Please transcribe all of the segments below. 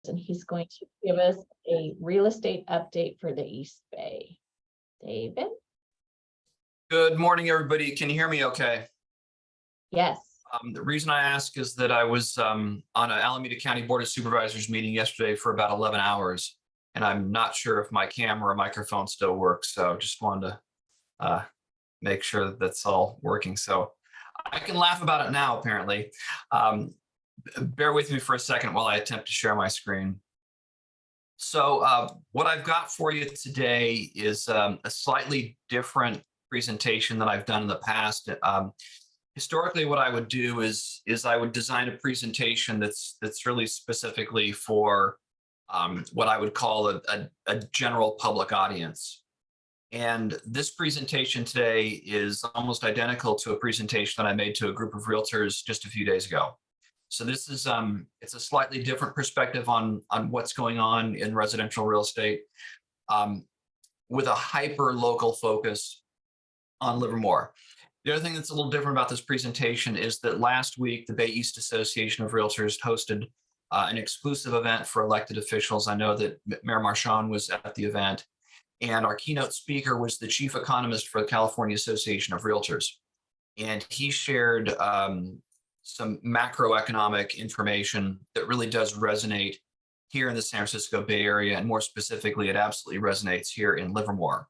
and he's going to give us a real estate update for the East Bay. David? Good morning, everybody. Can you hear me okay? Yes. The reason I ask is that I was on an Alameda County Board of Supervisors meeting yesterday for about 11 hours, and I'm not sure if my camera or microphone still works. So just wanted to make sure that that's all working. So I can laugh about it now, apparently. Bear with me for a second while I attempt to share my screen. So what I've got for you today is a slightly different presentation than I've done in the past. Historically, what I would do is I would design a presentation that's really specifically for what I would call a general public audience. And this presentation today is almost identical to a presentation that I made to a group of realtors just a few days ago. So this is it's a slightly different perspective on what's going on in residential real estate, with a hyper local focus on Livermore. The other thing that's a little different about this presentation is that last week, the Bay East Association of Realtors hosted an exclusive event for elected officials. I know that Mayor Marchand was at the event, and our keynote speaker was the chief economist for the California Association of Realtors. And he shared some macroeconomic information that really does resonate here in the San Francisco Bay Area, and more specifically, it absolutely resonates here in Livermore.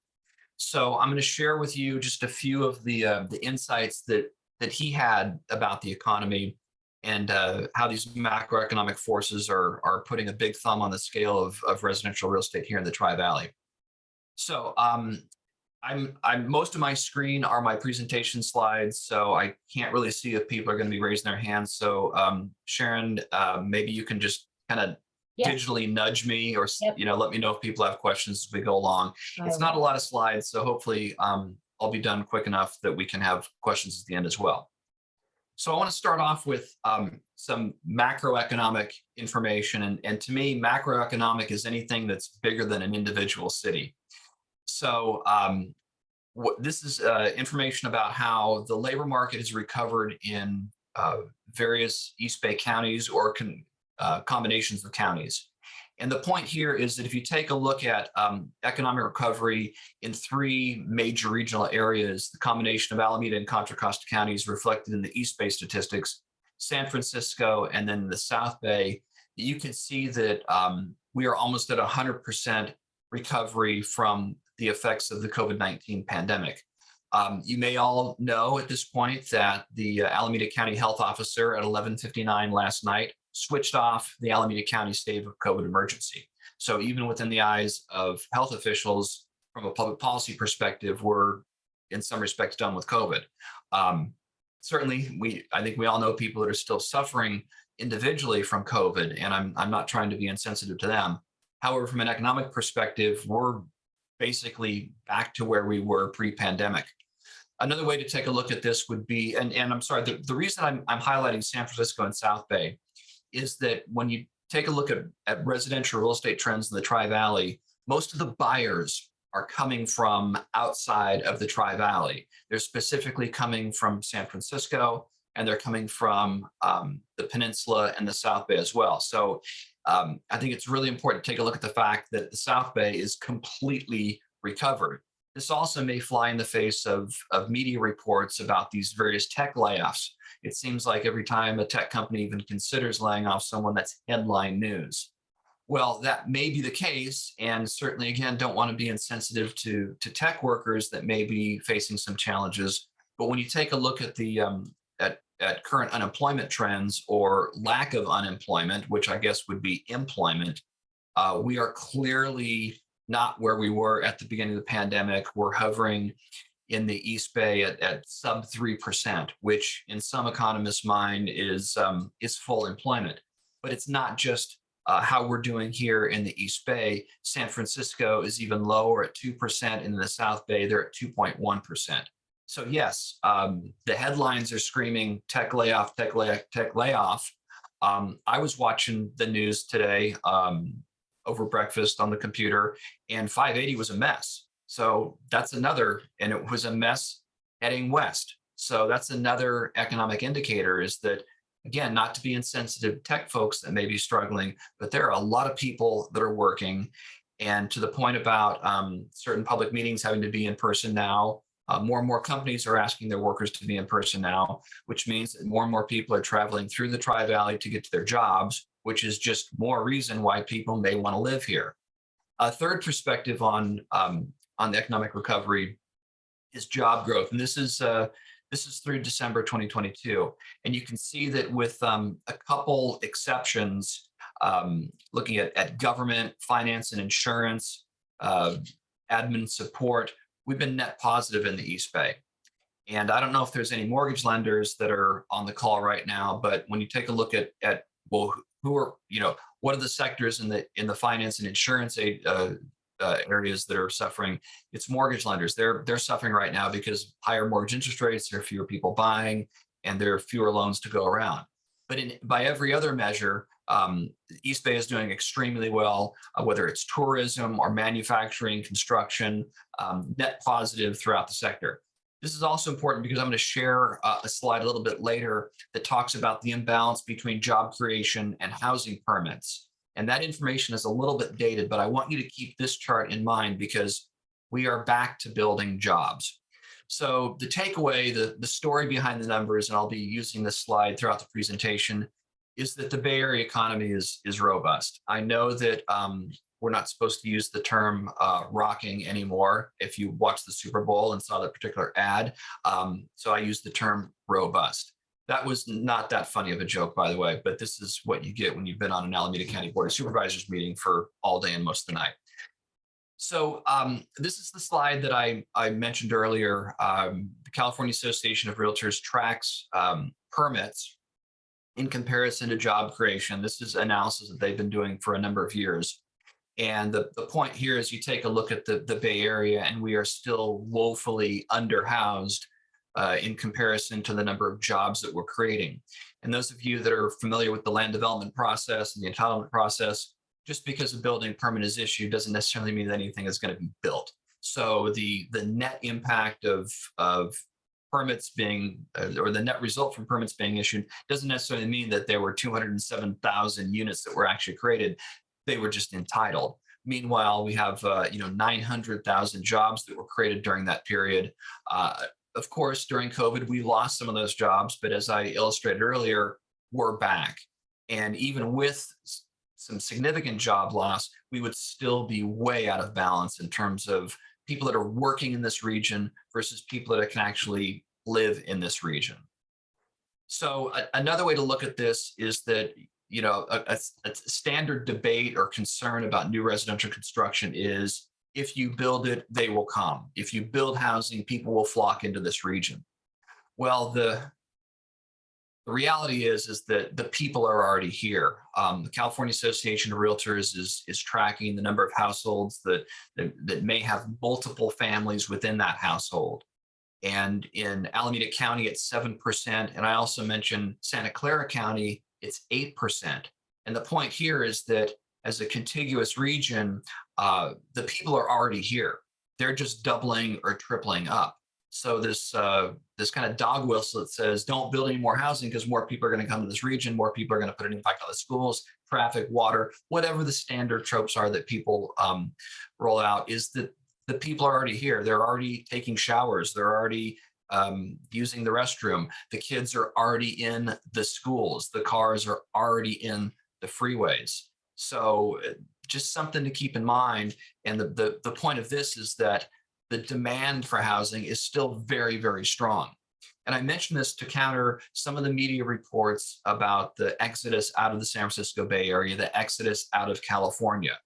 So I'm going to share with you just a few of the insights that he had about the economy and how these macroeconomic forces are putting a big thumb on the scale of residential real estate here in the Tri-Valley. So most of my screen are my presentation slides, so I can't really see if people are going to be raising their hands. So Sharon, maybe you can just kind of digitally nudge me, or let me know if people have questions as we go along. It's not a lot of slides, so hopefully I'll be done quick enough that we can have questions at the end as well. So I want to start off with some macroeconomic information, and to me, macroeconomic is anything that's bigger than an individual city. So this is information about how the labor market has recovered in various East Bay counties or combinations of counties. And the point here is that if you take a look at economic recovery in three major regional areas, the combination of Alameda and Contra Costa counties reflected in the East Bay statistics, San Francisco, and then the South Bay, you can see that we are almost at 100% recovery from the effects of the COVID-19 pandemic. You may all know at this point that the Alameda County Health Officer at 11:59 last night switched off the Alameda County state of COVID emergency. So even within the eyes of health officials, from a public policy perspective, we're in some respects done with COVID. Certainly, I think we all know people that are still suffering individually from COVID, and I'm not trying to be insensitive to them. However, from an economic perspective, we're basically back to where we were pre-pandemic. Another way to take a look at this would be, and I'm sorry, the reason I'm highlighting San Francisco and South Bay is that when you take a look at residential real estate trends in the Tri-Valley, most of the buyers are coming from outside of the Tri-Valley. They're specifically coming from San Francisco, and they're coming from the Peninsula and the South Bay as well. So I think it's really important to take a look at the fact that the South Bay is completely recovered. This also may fly in the face of media reports about these various tech layoffs. It seems like every time a tech company even considers laying off someone, that's headline news. Well, that may be the case, and certainly, again, don't want to be insensitive to tech workers that may be facing some challenges. But when you take a look at the at current unemployment trends, or lack of unemployment, which I guess would be employment, we are clearly not where we were at the beginning of the pandemic. We're hovering in the East Bay at sub 3%, which in some economists' mind is full employment. But it's not just how we're doing here in the East Bay. San Francisco is even lower at 2%. In the South Bay, they're at 2.1%. So yes, the headlines are screaming tech layoff, tech layoff, tech layoff. I was watching the news today over breakfast on the computer, and 580 was a mess. So that's another, and it was a mess heading west. So that's another economic indicator, is that again, not to be insensitive to tech folks that may be struggling, but there are a lot of people that are working. And to the point about certain public meetings having to be in person now, more and more companies are asking their workers to be in person now, which means that more and more people are traveling through the Tri-Valley to get to their jobs, which is just more reason why people may want to live here. A third perspective on the economic recovery is job growth, and this is through December 2022, and you can see that with a couple exceptions, looking at government, finance, and insurance, admin support, we've been net positive in the East Bay. And I don't know if there's any mortgage lenders that are on the call right now, but when you take a look at well, who are, what are the sectors in the finance and insurance areas that are suffering? It's mortgage lenders. They're suffering right now because higher mortgage interest rates, there are fewer people buying, and there are fewer loans to go around. But by every other measure, East Bay is doing extremely well, whether it's tourism or manufacturing, construction, net positive throughout the sector. This is also important because I'm going to share a slide a little bit later that talks about the imbalance between job creation and housing permits. And that information is a little bit dated, but I want you to keep this chart in mind because we are back to building jobs. So the takeaway, the story behind the numbers, and I'll be using this slide throughout the presentation, is that the Bay Area economy is robust. I know that we're not supposed to use the term rocking anymore if you watched the Super Bowl and saw that particular ad. So I use the term robust. That was not that funny of a joke, by the way, but this is what you get when you've been on an Alameda County Board of Supervisors meeting for all day and most of the night. So this is the slide that I mentioned earlier. The California Association of Realtors tracks permits in comparison to job creation. This is analysis that they've been doing for a number of years. And the point here is you take a look at the Bay Area, and we are still woefully underhoused in comparison to the number of jobs that we're creating. And those of you that are familiar with the land development process and the entitlement process, just because a building permit is issued doesn't necessarily mean that anything is going to be built. So the net impact of permits being, or the net result from permits being issued doesn't necessarily mean that there were 207,000 units that were actually created. They were just entitled. Meanwhile, we have 900,000 jobs that were created during that period. Of course, during COVID, we lost some of those jobs, but as I illustrated earlier, we're back. And even with some significant job loss, we would still be way out of balance in terms of people that are working in this region versus people that can actually live in this region. So another way to look at this is that a standard debate or concern about new residential construction is, if you build it, they will come. If you build housing, people will flock into this region. Well, the reality is that the people are already here. The California Association of Realtors is tracking the number of households that may have multiple families within that household. And in Alameda County, it's 7%. And I also mentioned Santa Clara County, it's 8%. And the point here is that as a contiguous region, the people are already here. They're just doubling or tripling up. So this kind of dog whistle that says, don't build any more housing because more people are going to come to this region, more people are going to put an impact on the schools, traffic, water, whatever the standard tropes are that people roll out, is that the people are already here. They're already taking showers. They're already using the restroom. The kids are already in the schools. The cars are already in the freeways. So just something to keep in mind. And the point of this is that the demand for housing is still very, very strong. And I mentioned this to counter some of the media reports about the exodus out of the San Francisco Bay Area, the exodus out of California.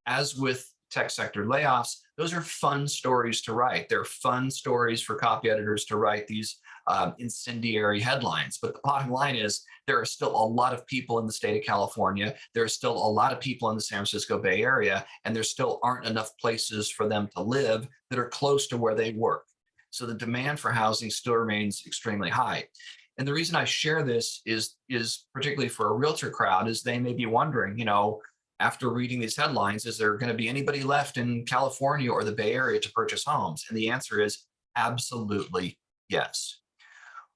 As with tech sector layoffs, those are fun stories to write. They're fun stories for copy editors to write these incendiary headlines. But the bottom line is there are still a lot of people in the state of California. There are still a lot of people in the San Francisco Bay Area, and there still aren't enough places for them to live that are close to where they work. So the demand for housing still remains extremely high. And the reason I share this is particularly for a realtor crowd, is they may be wondering, after reading these headlines, is there going to be anybody left in California or the Bay Area to purchase homes? And the answer is absolutely yes.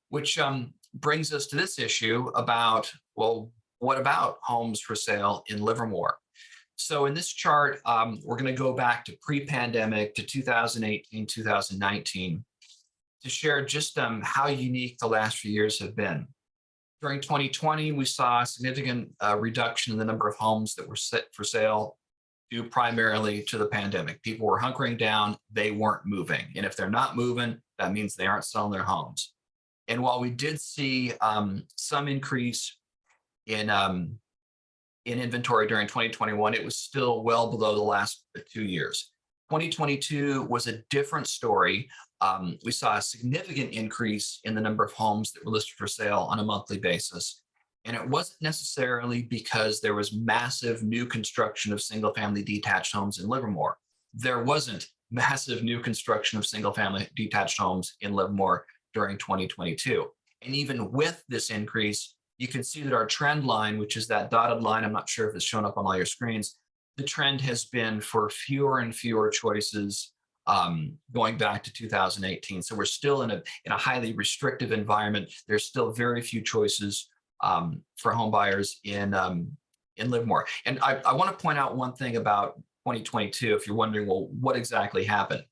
Which brings us to this issue about, well, what about homes for sale in Livermore? So in this chart, we're going to go back to pre-pandemic to 2018, 2019 to share just how unique the last few years have been. During 2020, we saw a significant reduction in the number of homes that were set for sale due primarily to the pandemic. People were hunkering down, they weren't moving. And if they're not moving, that means they aren't selling their homes. And while we did see some increase in inventory during 2021, it was still well below the last 2 years. 2022 was a different story. We saw a significant increase in the number of homes that were listed for sale on a monthly basis. And it wasn't necessarily because there was massive new construction of single family detached homes in Livermore. There wasn't massive new construction of single family detached homes in Livermore during 2022. And even with this increase, you can see that our trend line, which is that dotted line, I'm not sure if it's shown up on all your screens, the trend has been for fewer and fewer choices going back to 2018. So we're still in a highly restrictive environment. There's still very few choices for home buyers in Livermore. And I want to point out one thing about 2022, if you're wondering, well, what exactly happened?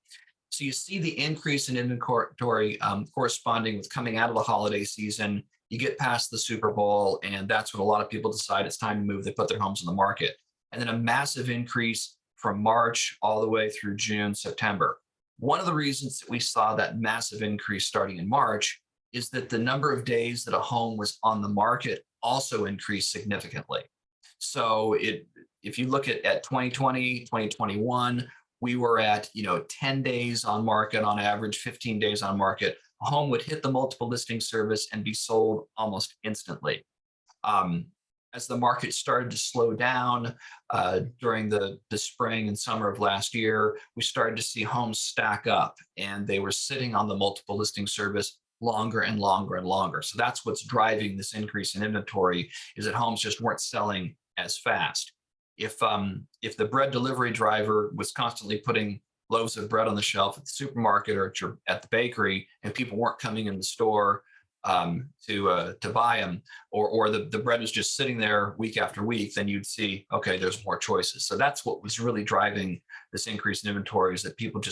So you see the increase in inventory corresponding with coming out of the holiday season. You get past the Super Bowl, and that's when a lot of people decide it's time to move. They put their homes on the market. And then a massive increase from March all the way through June, September. One of the reasons that we saw that massive increase starting in March is that the number of days that a home was on the market also increased significantly. So if you look at 2020, 2021, we were at 10 days on market on average, 15 days on market. A home would hit the multiple listing service and be sold almost instantly. As the market started to slow down during the spring and summer of last year, we started to see homes stack up, and they were sitting on the multiple listing service longer and longer and longer. So that's what's driving this increase in inventory, is that homes just weren't selling as fast. If the bread delivery driver was constantly putting loaves of bread on the shelf at the supermarket or at the bakery, and people weren't coming in the store to buy them, or the bread was just sitting there week after week, then you'd see, okay, there's more choices. So that's what was really driving this increase in inventory, is that people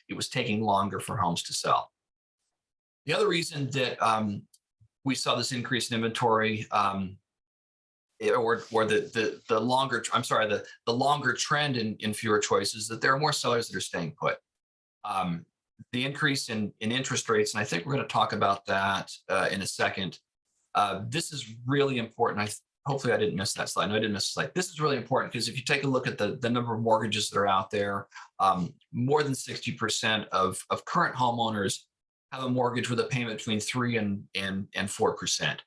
it was taking longer for homes to sell. The other reason that we saw this increase in inventory, or the longer trend in fewer choices, that there are more sellers that are staying put. The increase in interest rates, and I think we're going to talk about that in a second. This is really important. Hopefully I didn't miss that slide. No, I didn't miss the slide. This is really important because if you take a look at the number of mortgages that are out there, more than 60% of current homeowners have a mortgage with a payment between 3 and 4%,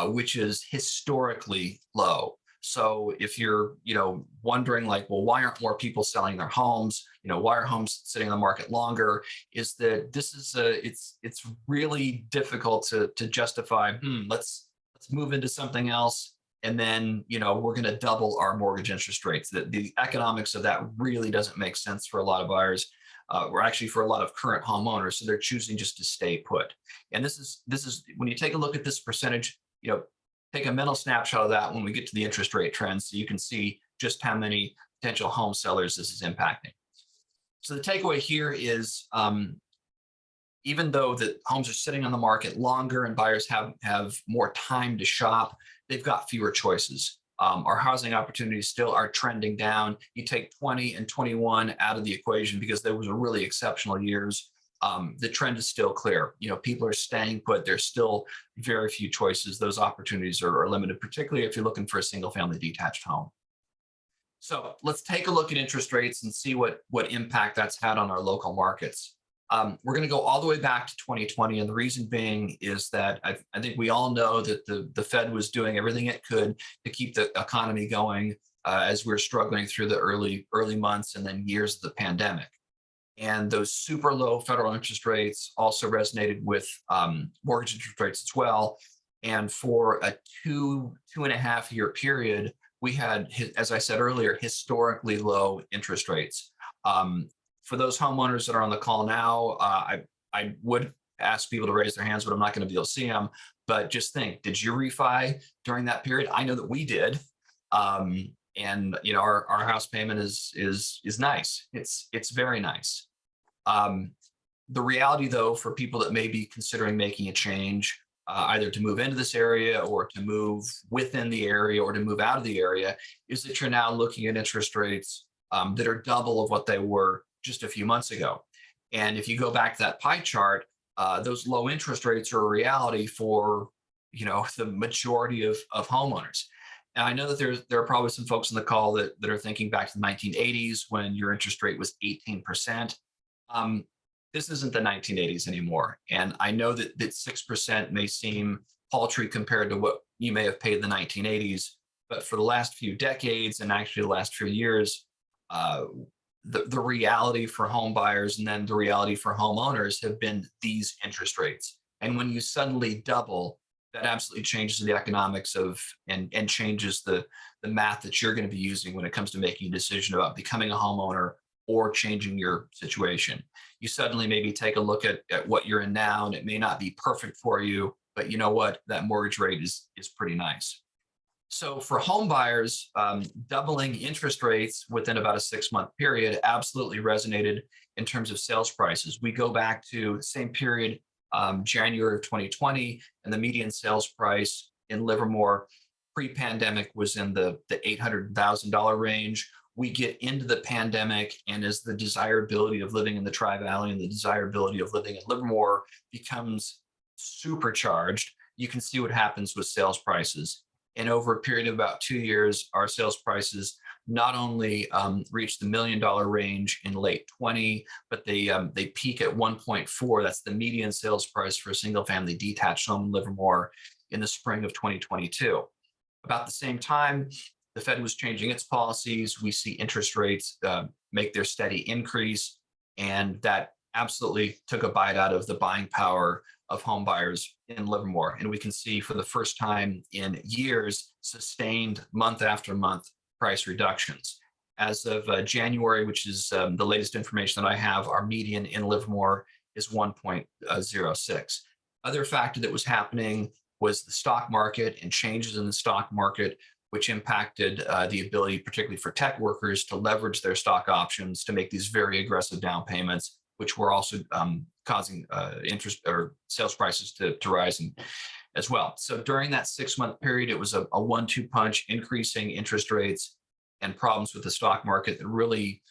which is historically low. So if you're, wondering like, well, why aren't more people selling their homes? Why are homes sitting on the market longer? Is that this is it's really difficult to justify. Let's move into something else, and then we're going to double our mortgage interest rates. The economics of that really doesn't make sense for a lot of buyers, or actually for a lot of current homeowners. So they're choosing just to stay put. And this is when you take a look at this percentage, take a mental snapshot of that when we get to the interest rate trends, so you can see just how many potential home sellers this is impacting. So the takeaway here is, even though the homes are sitting on the market longer and buyers have more time to shop, they've got fewer choices. Our housing opportunities still are trending down. You take 20 and 21 out of the equation because there was a really exceptional years. The trend is still clear. People are staying put. There's still very few choices. Those opportunities are limited, particularly if you're looking for a single family detached home. So let's take a look at interest rates and see what impact that's had on our local markets. We're going to go all the way back to 2020. And the reason being is that I think we all know that the Fed was doing everything it could to keep the economy going as we're struggling through the early months and then years of the pandemic. And those super low federal interest rates also resonated with mortgage interest rates as well. And for a 2.5 year period, we had, as I said earlier, historically low interest rates. For those homeowners that are on the call now, I would ask people to raise their hands, but I'm not going to be able to see them. But just think, did you refi during that period? I know that we did. And our house payment is nice. It's very nice. The reality, though, for people that may be considering making a change, either to move into this area or to move within the area or to move out of the area, is that you're now looking at interest rates that are double of what they were just a few months ago. And if you go back to that pie chart, those low interest rates are a reality for the majority of homeowners. And I know that there are probably some folks on the call that are thinking back to the 1980s when your interest rate was 18%. This isn't the 1980s anymore. And I know that 6% may seem paltry compared to what you may have paid in the 1980s, but for the last few decades and actually the last few years, the reality for home buyers and then the reality for homeowners have been these interest rates. And when you suddenly double, that absolutely changes the economics of and changes the math that you're going to be using when it comes to making a decision about becoming a homeowner or changing your situation. You suddenly maybe take a look at what you're in now, and it may not be perfect for you, but you know what? That mortgage rate is pretty nice. So for home buyers, doubling interest rates within about a 6-month period absolutely resonated in terms of sales prices. We go back to the same period, January of 2020, and the median sales price in Livermore pre-pandemic was in the $800,000 range. We get into the pandemic, and as the desirability of living in the Tri-Valley and the desirability of living in Livermore becomes supercharged, you can see what happens with sales prices. And over a period of about 2 years, our sales prices not only reached the $1 million range in late 20, but they peak at 1.4. That's the median sales price for a single family detached home in Livermore in the spring of 2022. About the same time, the Fed was changing its policies. We see interest rates make their steady increase, and that absolutely took a bite out of the buying power of home buyers in Livermore. And we can see for the first time in years, sustained month after month price reductions. As of January, which is the latest information that I have, our median in Livermore is 1.06. Other factor that was happening was the stock market and changes in the stock market, which impacted the ability, particularly for tech workers, to leverage their stock options to make these very aggressive down payments, which were also causing interest or sales prices to rise as well. So during that 6-month period, it was a 1-2 punch, increasing interest rates and problems with the stock market that really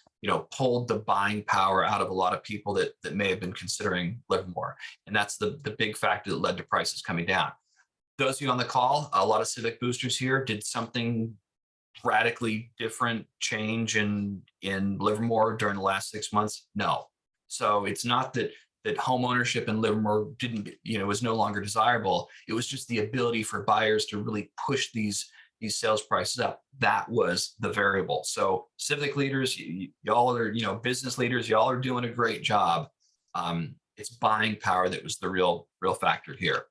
pulled the buying power out of a lot of people that may have been considering Livermore. And that's the big factor that led to prices coming down. Those of you on the call, a lot of Civic boosters here, did something radically different change in Livermore during the last 6 months? No. So it's not that home ownership in Livermore was no longer desirable. It was just the ability for buyers to really push these sales prices up. That was the variable. So civic leaders, y'all are, business leaders, y'all are doing a great job. It's buying power that was the real factor here.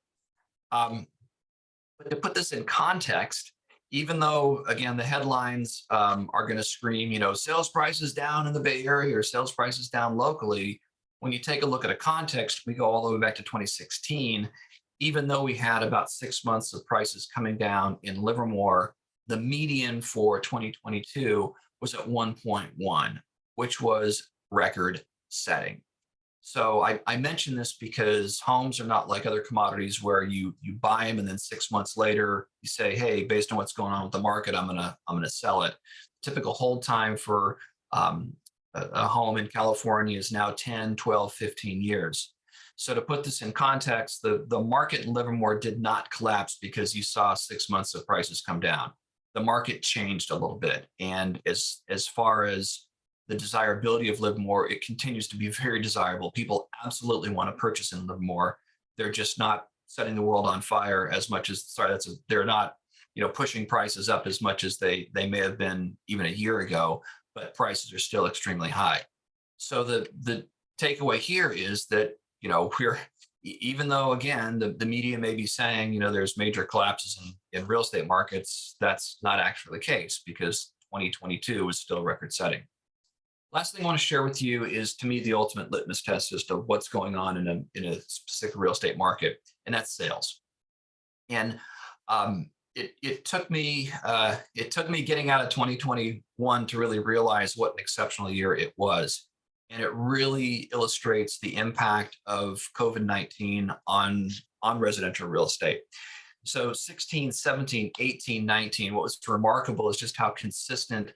But to put this in context, even though, again, the headlines are going to scream, sales prices down in the Bay Area or sales prices down locally, when you take a look at a context, we go all the way back to 2016, even though we had about 6 months of prices coming down in Livermore, the median for 2022 was at 1.1, which was record setting. So I mention this because homes are not like other commodities where you buy them and then 6 months later you say, hey, based on what's going on with the market, I'm gonna sell it. Typical hold time for a home in California is now 10, 12, 15 years. So to put this in context, the market in Livermore did not collapse because you saw 6 months of prices come down. The market changed a little bit, and as far as the desirability of Livermore, it continues to be very desirable. People absolutely want to purchase in Livermore. They're just not setting the world on fire as much as, they're not, pushing prices up as much as they may have been even a year ago, but prices are still extremely high. So the takeaway here is that, even though, again, the media may be saying, there's major collapses in real estate markets, that's not actually the case because 2022 was still record setting. Last thing I want to share with you is, to me, the ultimate litmus test as to what's going on in a specific real estate market, and that's sales. And it took me getting out of 2021 to really realize what an exceptional year it was. And it really illustrates the impact of COVID-19 on residential real estate. So 16, 17, 18, 19, what was remarkable is just how consistent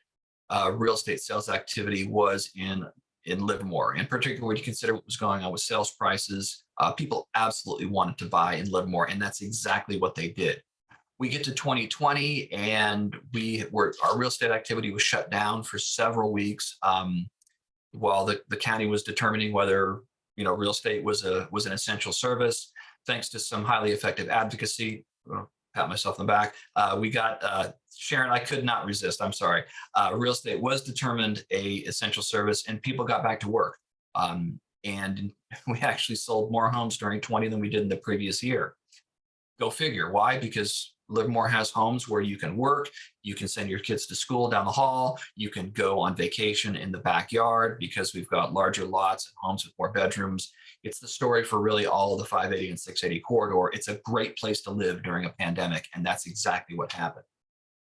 real estate sales activity was in Livermore. In particular, when you consider what was going on with sales prices, people absolutely wanted to buy in Livermore, and that's exactly what they did. We get to 2020, and our real estate activity was shut down for several weeks while the county was determining whether real estate was an essential service. Thanks to some highly effective advocacy, pat myself on the back, we got Sharon. I could not resist. I'm sorry. Real estate was determined a essential service, and people got back to work. And we actually sold more homes during 20 than we did in the previous year. Go figure. Why? Because Livermore has homes where you can work, you can send your kids to school down the hall, you can go on vacation in the backyard because we've got larger lots and homes with more bedrooms. It's the story for really all of the 580 and 680 corridor. It's a great place to live during a pandemic, and that's exactly what happened.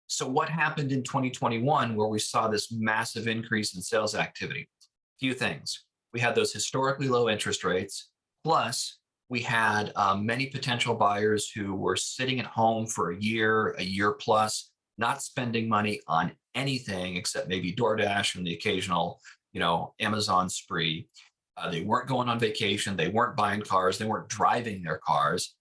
So what happened in 2021 where we saw this massive increase in sales activity? Few things. We had those historically low interest rates, plus we had many potential buyers who were sitting at home for a year plus, not spending money on anything except maybe DoorDash and the occasional, Amazon spree. They weren't going on vacation. They weren't buying cars. They weren't driving their cars.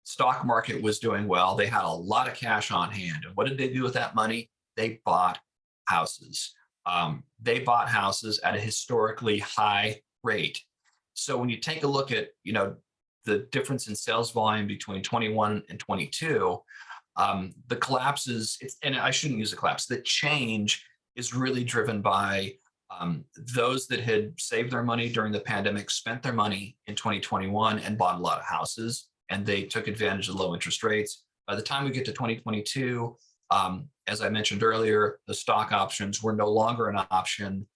Stock market was doing well. They had a lot of cash on hand. And what did they do with that money? They bought houses. They bought houses at a historically high rate. So when you take a look at, the difference in sales volume between 21 and 22, the collapse and I shouldn't use the collapse, the change is really driven by those that had saved their money during the pandemic, spent their money in 2021 and bought a lot of houses, and they took advantage of low interest rates. By the time we get to 2022, as I mentioned earlier, the stock options were no longer an option.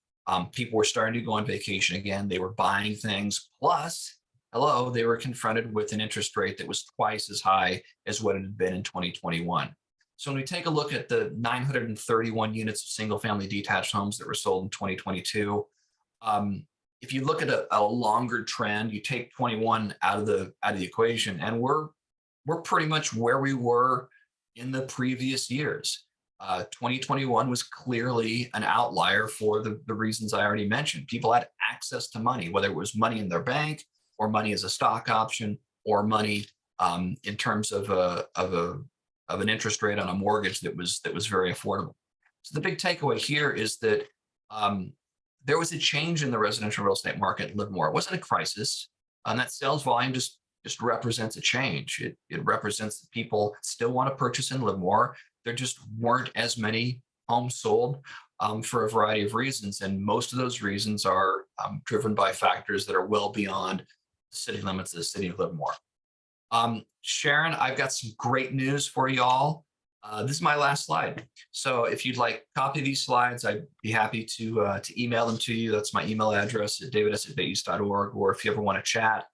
People were starting to go on vacation again. They were buying things. Plus, they were confronted with an interest rate that was twice as high as what it had been in 2021. So when we take a look at the 931 units of single-family detached homes that were sold in 2022, if you look at a longer trend, you take 21 out of the equation, and we're pretty much where we were in the previous years. 2021 was clearly an outlier for the reasons I already mentioned. People had access to money, whether it was money in their bank or money as a stock option or money in terms of an interest rate on a mortgage that was very affordable. So the big takeaway here is that there was a change in the residential real estate market in Livermore. It wasn't a crisis, and that sales volume just represents a change. It represents that people still want to purchase in Livermore. There just weren't as many homes sold for a variety of reasons. And most of those reasons are driven by factors that are well beyond the city limits of the city of Livermore. Sharon, I've got some great news for y'all. This is my last slide. So if you'd like to copy these slides, I'd be happy to email them to you. That's my email address at davids@bayeast.org. Or if you ever want to chat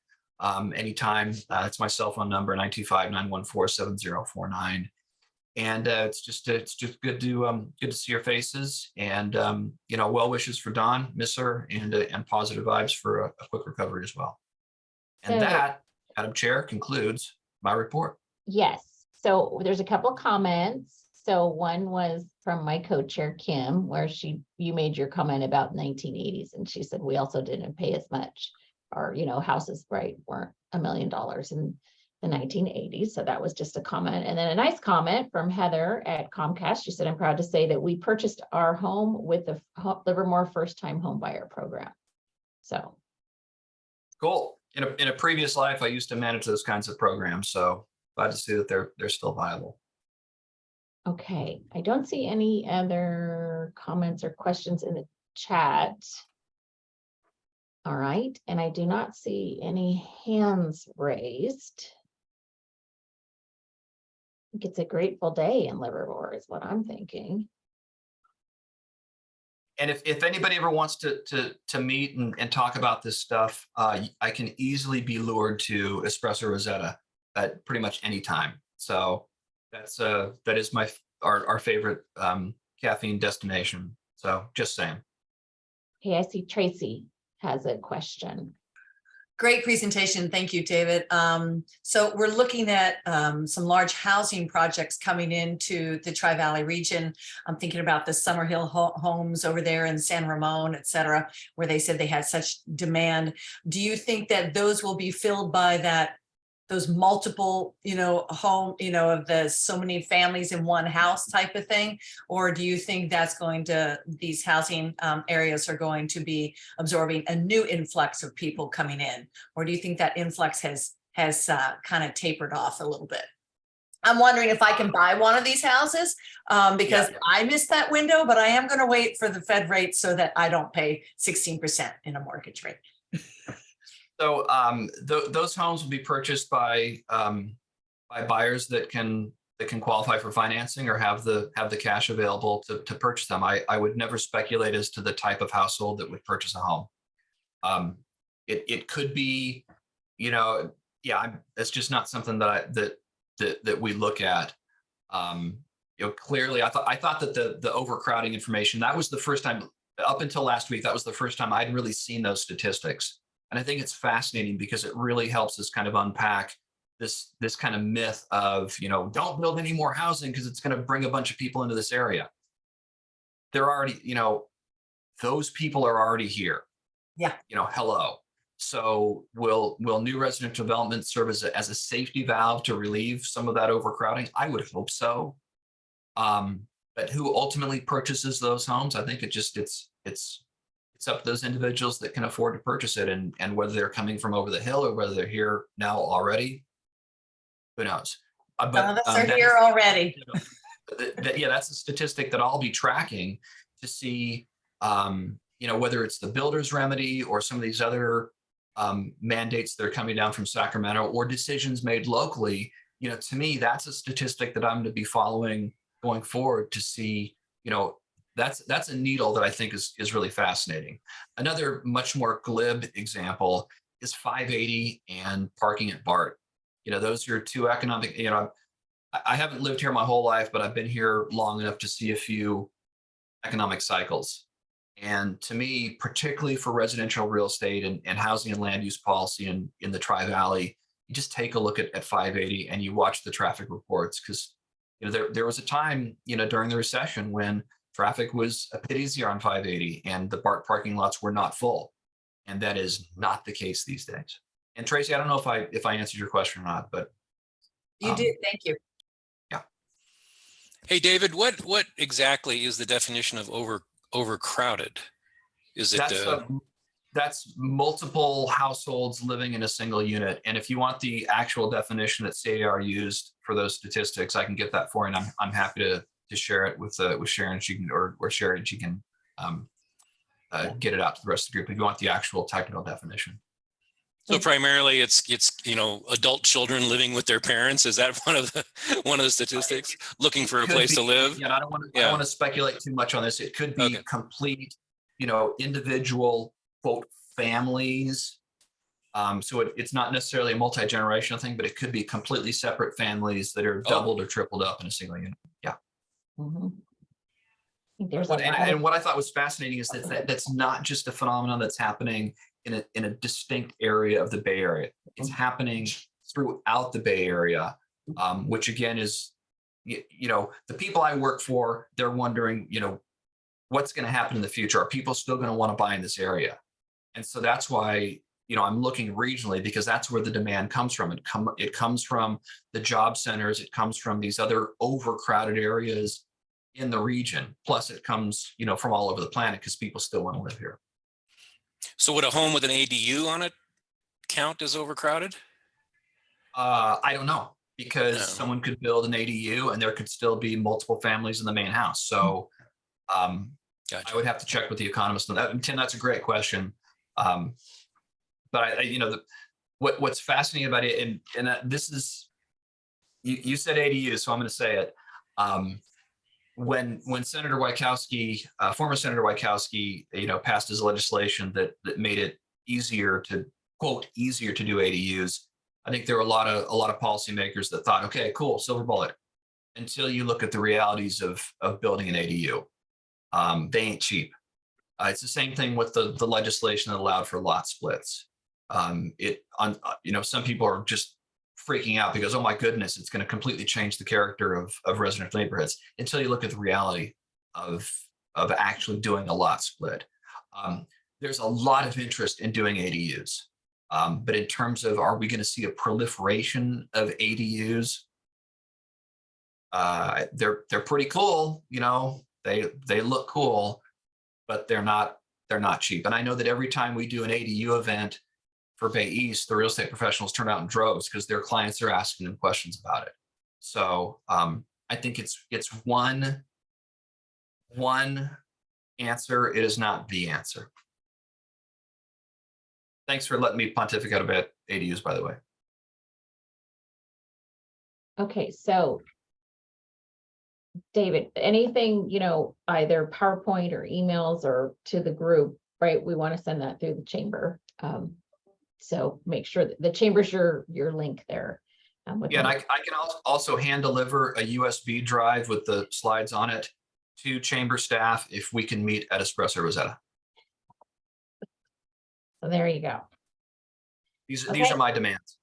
anytime, it's my cell phone number, 925-914-7049. And it's just good to see your faces, and well wishes for Dawn, miss her, and positive vibes for a quick recovery as well. And that, Madam Chair, concludes my report. Yes. So there's a couple comments. So one was from my co-chair, Kim, where you made your comment about 1980s, and she said we also didn't pay as much, or houses weren't $1 million in the 1980s. So that was just a comment. And then a nice comment from Heather at Comcast. She said, I'm proud to say that we purchased our home with the Livermore first time home buyer program. So cool. In a previous life, I used to manage those kinds of programs. So glad to see that they're still viable. Okay. I don't see any other comments or questions in the chat. All right. And I do not see any hands raised. I think it's a grateful day in Livermore is what I'm thinking. And if anybody ever wants to meet and talk about this stuff, I can easily be lured to Espresso Rosetta at pretty much any time. So that is our favorite caffeine destination. So just saying. Okay, I see Tracy has a question. Great presentation. Thank you, David. So we're looking at some large housing projects coming into the Tri-Valley region. I'm thinking about the Summerhill homes over there in San Ramon, et cetera, where they said they had such demand. Do you think that those will be filled by those multiple, home, of the so many families in one house type of thing? Or do you think that's these housing areas are going to be absorbing a new influx of people coming in? Or do you think that influx has kind of tapered off a little bit? I'm wondering if I can buy one of these houses because I missed that window, but I am going to wait for the Fed rate so that I don't pay 16% in a mortgage rate. So those homes will be purchased by buyers that can qualify for financing or have the cash available to purchase them. I would never speculate as to the type of household that would purchase a home. It could be, it's just not something that we look at. Clearly, I thought that the overcrowding information, that was the first time up until last week. That was the first time I'd really seen those statistics. And I think it's fascinating because it really helps us kind of unpack this kind of myth of, don't build any more housing because it's going to bring a bunch of people into this area. They're already, those people are already here. Yeah. Hello. So will new residential development serve as a safety valve to relieve some of that overcrowding? I would hope so. But who ultimately purchases those homes? I think it's up to those individuals that can afford to purchase it, and whether they're coming from over the hill or whether they're here now already, who knows? Some of us are here already. That's a statistic that I'll be tracking to see, whether it's the builder's remedy or some of these other mandates that are coming down from Sacramento or decisions made locally. To me, that's a statistic that I'm going to be following going forward to see, that's a needle that I think is really fascinating. Another much more glib example is 580 and parking at BART. Those are two economic, I haven't lived here my whole life, but I've been here long enough to see a few economic cycles. And to me, particularly for residential real estate and housing and land use policy in the Tri-Valley, you just take a look at 580 and you watch the traffic reports, because there was a time, during the recession when traffic was a bit easier on 580 and the BART parking lots were not full. And that is not the case these days. And Tracy, I don't know if I answered your question or not, but you did. Thank you. Yeah. Hey, David, what exactly is the definition of overcrowded? Is it that's multiple households living in a single unit? And if you want the actual definition that CAR used for those statistics, I can get that for you, and I'm happy to share it with Sharon. She can or share it, and she can get it out to the rest of the group if you want the actual technical definition. So primarily it's adult children living with their parents. Is that one of the statistics? Looking for a place to live? Yeah, I don't want to speculate too much on this. It could be complete, individual quote families. So it's not necessarily a multi-generational thing, but it could be completely separate families that are doubled or tripled up in a single unit. Yeah. Mm-hmm. There's and what I thought was fascinating is that that's not just a phenomenon that's happening in a distinct area of the Bay Area. It's happening throughout the Bay Area, which again is, the people I work for, they're wondering, what's going to happen in the future? Are people still going to want to buy in this area? And so that's why, I'm looking regionally, because that's where the demand comes from. It comes from the job centers. It comes from these other overcrowded areas in the region. Plus it comes, from all over the planet because people still want to live here. So would a home with an ADU on it count as overcrowded? I don't know, because someone could build an ADU and there could still be multiple families in the main house. So Gotcha. I would have to check with the economist on that. And Tim, that's a great question. But what's fascinating about it, and this is, you said ADU, so I'm going to say it. when Senator Wajkowski, former Senator Wajkowski, passed his legislation that made it easier to easier to do ADUs, I think there were a lot of policymakers that thought, okay, cool, silver bullet. Until you look at the realities of building an ADU, they ain't cheap. It's the same thing with the legislation that allowed for lot splits. Some people are just freaking out because, oh my goodness, it's going to completely change the character of residential neighborhoods, until you look at the reality of actually doing a lot split. There's a lot of interest in doing ADUs. But in terms of, are we going to see a proliferation of ADUs? They're pretty cool, they look cool, but they're not cheap. And I know that every time we do an ADU event for Bay East, the real estate professionals turn out in droves because their clients are asking them questions about it. So I think it's one answer. It is not the answer. Thanks for letting me pontificate about ADUs, by the way. Okay, so David, anything, either PowerPoint or emails or to the group, right? We want to send that through the chamber. So make sure that the chamber's your link there. Yeah, and I can also hand deliver a USB drive with the slides on it to chamber staff if we can meet at Espresso Rosetta. So there you go. These Okay. are my demands.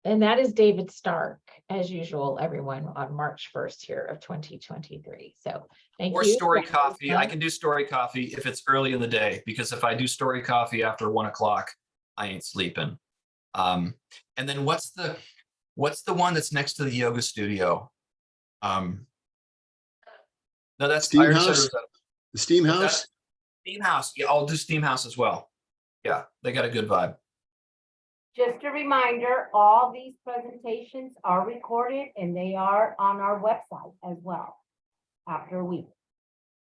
And that is David Stark, as usual, everyone, on March 1st here of 2023. So thank you. Or story coffee. I can do story coffee if it's early in the day, because if I do story coffee after 1 o'clock, I ain't sleeping. And then what's the one that's next to the yoga studio? No, that's Steam House. The Steam House. Steam House. Yeah, I'll do Steam House as well. Yeah, they got a good vibe. Just a reminder, all these presentations are recorded and they are on our website as well after a week.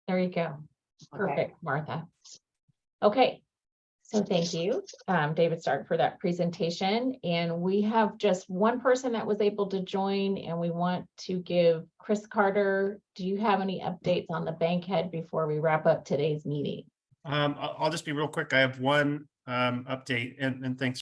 There you go. Perfect, Martha. Okay, so thank you, David Stark, for that presentation. And we have just one person that was able to join, and we want to give Chris Carter. Do you have any updates on the Bankhead before we wrap up today's meeting? I'll just be real quick. I have one update, and thanks